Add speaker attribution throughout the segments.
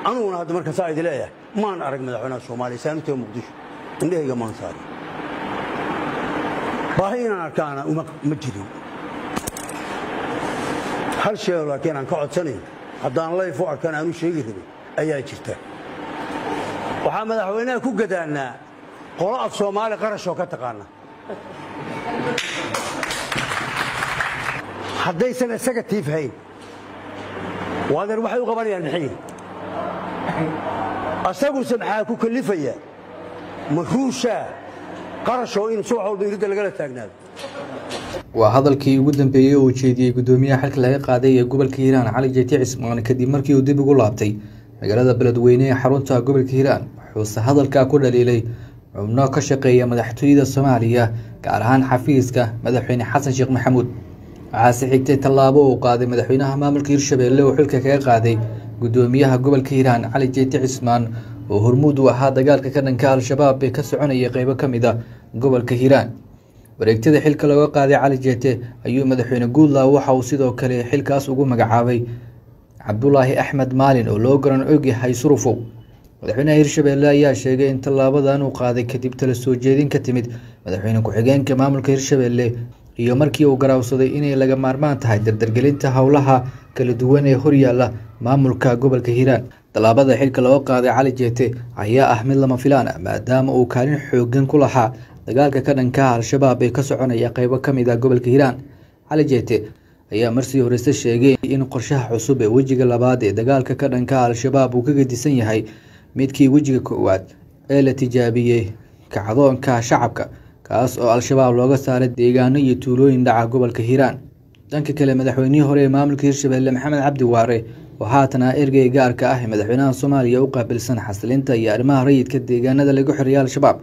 Speaker 1: أنا هذا مركز سعيد لا ما نعرف مدحونا الصومالي سانته مقدش إنه هي ما نصاري باهينا كان ومجري هل شيء لكن عن قعد سنة هذا الله يفوق كان أنو شيء كذي أي جرته وحمد حوينا كوجدنا قراءة الصومالي قرش وكتقانا حدي سنة سكت فيه وهذا الوحي وقبلي الحين أستقول سمحة كلفية مخروشة قرشوا إن سوحوا بيرد الجلة تجناد
Speaker 2: وهذا الكي ودن بيو وشيدي قدومية حلك لها قاعدية قبل كيران علي جيتي عثمان كدي مركي ودب يقول لابتي مقالة بلدوينية حرونتها قبل كيران حوس هذا الكاكول ليلي عمنا كشقية مدحتويدة الصومالية كارهان حفيزك مدحوين حسن شيخ محمود عاسي حigtay tallaabo uu qaaday madaxweynaha maamulka Hirshabelle oo xilka kaga qaaday gudoomiyaha gobolka Hiiraan Cali Jeyti Cismaan oo hormuud u ahaa dagaalka ka dhanka al-shabaab ee ka soconaya qaybo kamid ah gobolka Hiiraan wareegtada xilka laga qaaday Cali Jeyti ayuu madaxweyne Goodlaw waxa uu sidoo kale xilkaas ugu magacaabay Cabdullaahi Axmed Maalin oo loo garan og yahay Surufow madaxweynaha Hirshabelle ayaa sheegay in tallaabadan uu qaaday kadib tala soo jeedin ka timid madaxweyne ku-xigeenka maamulka Hirshabelle iyo markii uu garaawsaday inay laga maarmaan tahay dardargelinta hawlaha kala duwan ee horyaala maamulka gobolka Hiiraan talaabada xilka loo qaaday Cali Jeyti ayaa ah mid lama filaan ah maadaama uu kaalin xooggan ku lahaa dagaalka ka dhanka al-shabaab ee ka soconaya qaybo kamid ah gobolka Hiiraan Cali Jeyti ayaa markii hore sheegay in qorshaha cusub ee wajiga labaad ee dagaalka ka dhanka al-shabaab uu ka gedisan yahay midkii wajiga koowaad ee la tijaabiyay kacdoonka shacabka kaas oo al-shabaab looga saaray deegaano iyo tuulooyin dhaca gobolka Hiiraan dhanka kale madaxweynihii hore ee maamulka Hirshabelle Maxamed Cabdi Waare oo haatana ergey gaarka ah ee madaxweynaha Soomaaliya u qaabilsan xasilinta iyo arrimaha rayidka deegaanada lagu xiriyay al-shabaab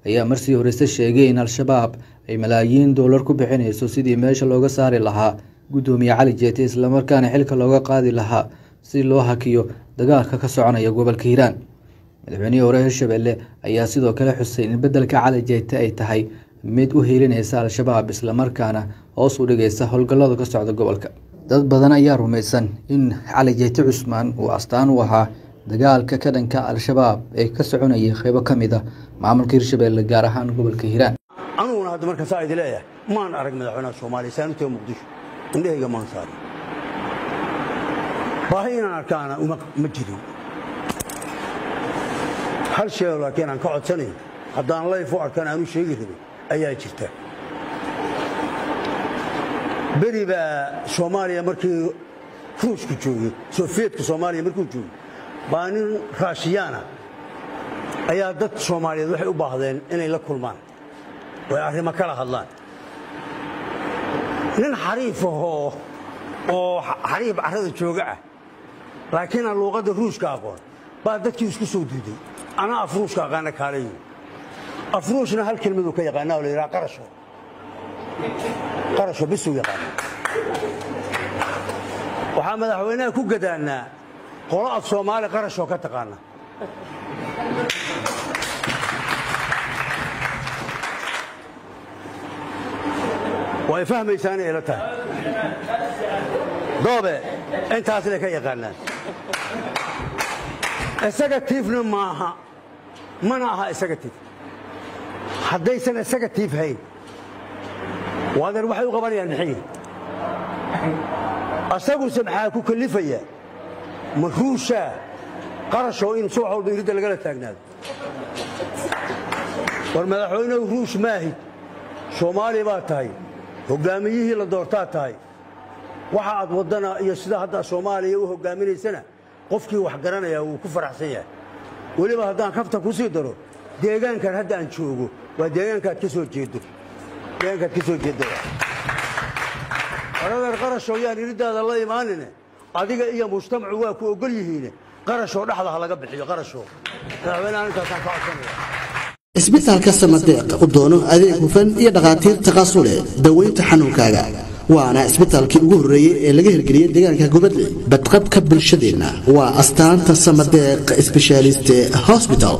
Speaker 2: ayaa markii hore sheegay in al-shabaab ay malaayiin dollar ku bixinayso sidii meesha looga saari lahaa gudoomiye Cali Jeyti isla markaana xilka looga qaadi lahaa si loo hakiyo dagaalka ka soconaya gobolka Hiiraan madaxweynihii hore Hirshabelle ayaa sidoo kale xusay in bedelka Cali Jeyti ay tahay mid u heelinaysa al-shabaab isla markaana hoos u dhigaysa howlgallada ka socda gobolka dad badan ayaa rumaysan in Cali Jeyti Cismaan uu astaan u ahaa dagaalka ka dhanka al-shabaab ee ka soconaya qaybo kamid ah maamulka Hirshabelle gaar ahaan gobolka Hiiraan
Speaker 1: أنا هذا مركز سعيد لا ما نعرف مدحونا الصومالي سانته مقدش إنه هي ما نصاري باهينا كان ومجري هل شيء لكن عن قعد سنة هذا الله يفوق كان أنو شيء كذي أي جرته بري بسوماليا مركي فروش كجوي سوفيت كسوماليا مركي كجوي بانين راشيانا أي ضد سوماليا ذو حيو بعضين إني لكل مان ويعرف ما كله هالله لين حريفه أو حريف عرض الشوقة لكن اللغة الروس كأقول بعد ذلك يسكسوا دي أنا أفروش كأنا كاري أفروشنا هالكلمة ذو كي يقانا ولا يرا قرشوا بسوا يقانا وحمد حوينا كوجدنا قراءة الصومالي قرشوا كتقانا ويفهم إنساني إلى تاه ضابع أنت هاتي كي يقانا السكتيف نماها منعها السكتيف حدي سنة السكتيف هاي وهذا الوحي وقبلي الحين أستقول سمحة كلفية مخروشة قرشوا إن سوحوا بيرد الجلة تجناد والمدحوين وخروش ماهي صومالي باتاي هجاميه لدورتات هاي واحد ودنا يسدا هذا صومالي وهجامين سنة قفكي وحجرنا يا وكفر حسية ولما هذا كفته كسيدرو ديجان كان هذا نشوفه وديجان كان كسر جدو ديجان كان كسر جدو هذا القرش وياه يريد هذا الله يماننا هذيك هي مجتمع واكو وقول هنا قرشوا لحظة على قبل حي قرشوا وين أنا كاتفاعل
Speaker 3: isbitaalka Samadeeq u doono adeeg hufan iyo dhaqaatiir takhasus daweynta xanuunkaaga waana isbitaalkii ugu horeeyay ee laga hirgeliyay deegaanka Gubadle badqabka bulshadeena waa astaanta Samadeeq Specialist Hospital